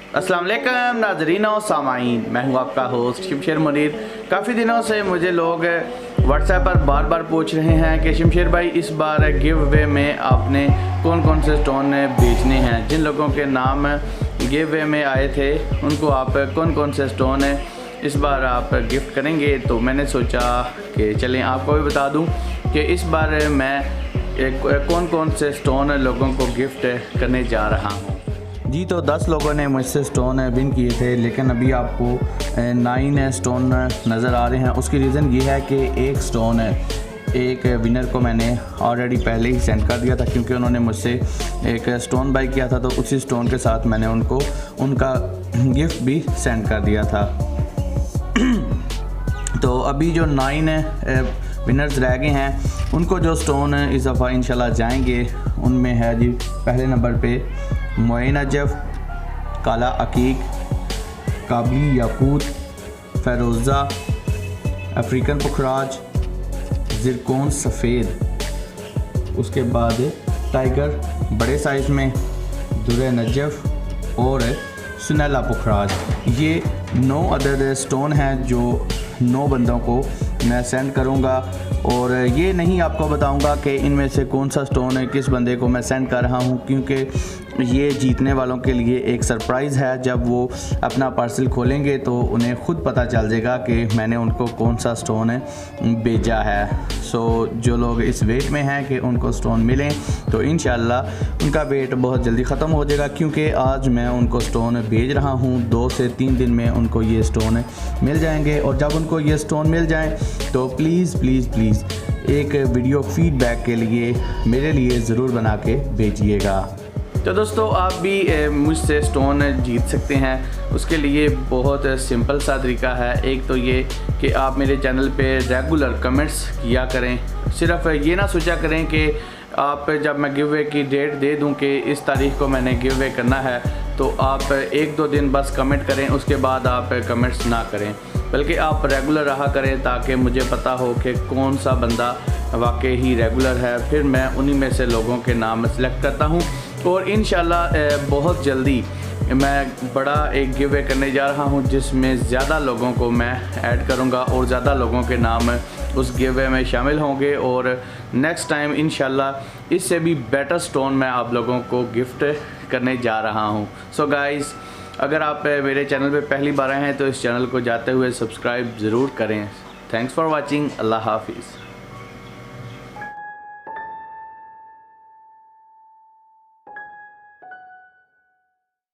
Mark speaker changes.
Speaker 1: अस्सलाम वालेकुम नाज़रीन और सामाईन, मैं हूं आपका होस्ट शमशेर मुनीर। काफ़ी दिनों से मुझे लोग व्हाट्सएप पर बार बार पूछ रहे हैं कि शमशेर भाई इस बार गिव वे में आपने कौन कौन से स्टोन बेचने हैं। जिन लोगों के नाम गिव वे में आए थे उनको आप कौन कौन से स्टोन इस बार आप गिफ्ट करेंगे। तो मैंने सोचा कि चलें आपको भी बता दूं कि इस बार मैं कौन कौन से स्टोन लोगों को गिफ्ट करने जा रहा हूं। जी, तो 10 लोगों ने मुझसे स्टोन विन किए थे, लेकिन अभी आपको 9 स्टोन नज़र आ रहे हैं। उसकी रीज़न ये है कि एक स्टोन एक विनर को मैंने ऑलरेडी पहले ही सेंड कर दिया था, क्योंकि उन्होंने मुझसे एक स्टोन बाई किया था, तो उसी स्टोन के साथ मैंने उनको उनका गिफ्ट भी सेंड कर दिया था। तो अभी जो 9 विनर्स रह गए हैं उनको जो स्टोन इस दफ़ा इंशाल्लाह जाएंगे उनमें है जी, पहले नंबर पे मोइन नजफ, काला अकीक, काबली याकूत, फ़ैरोज़ा, अफ्रीकन पुखराज, ज़िरकोन सफ़ेद। उसके बाद टाइगर बड़े साइज़ में, दुर्रे नजफ और सुनैला पुखराज। ये 9 अदद स्टोन हैं जो 9 बंदों को मैं सेंड करूंगा, और ये नहीं आपको बताऊंगा कि इनमें से कौन सा स्टोन है किस बंदे को मैं सेंड कर रहा हूं, क्योंकि ये जीतने वालों के लिए एक सरप्राइज़ है। जब वो अपना पार्सल खोलेंगे तो उन्हें ख़ुद पता चल जाएगा कि मैंने उनको कौन सा स्टोन भेजा है। सो जो लोग इस वेट में हैं कि उनको स्टोन मिलें, तो इंशाल्लाह उनका वेट बहुत जल्दी ख़त्म हो जाएगा, क्योंकि आज मैं उनको स्टोन भेज रहा हूँ। 2 से 3 दिन में उनको ये स्टोन मिल जाएंगे, और जब उनको ये स्टोन मिल जाएं तो प्लीज़ प्लीज़ प्लीज़ एक वीडियो फीडबैक के लिए मेरे लिए ज़रूर बना के भेजिएगा। तो दोस्तों, आप भी मुझसे स्टोन जीत सकते हैं। उसके लिए बहुत सिंपल सा तरीका है। एक तो ये कि आप मेरे चैनल पे रेगुलर कमेंट्स किया करें। सिर्फ ये ना सोचा करें कि आप जब मैं गिव वे की डेट दे दूं कि इस तारीख को मैंने गिव वे करना है, तो आप 1-2 दिन बस कमेंट करें, उसके बाद आप कमेंट्स ना करें, बल्कि आप रेगुलर रहा करें, ताकि मुझे पता हो कि कौन सा बंदा वाकई ही रेगुलर है। फिर मैं उन्हीं में से लोगों के नाम सेलेक्ट करता हूँ, और इंशाल्लाह बहुत जल्दी मैं बड़ा एक गिव वे करने जा रहा हूँ, जिसमें ज़्यादा लोगों को मैं ऐड करूँगा और ज़्यादा लोगों के नाम उस गिव वे में शामिल होंगे। और नेक्स्ट टाइम इंशाल्लाह इससे भी बेटर स्टोन मैं आप लोगों को गिफ्ट करने जा रहा हूँ। सो गाइज़, अगर आप मेरे चैनल पे पहली बार आए हैं तो इस चैनल को जाते हुए सब्सक्राइब ज़रूर करें। Thanks for watching. अल्लाह हाफिज़।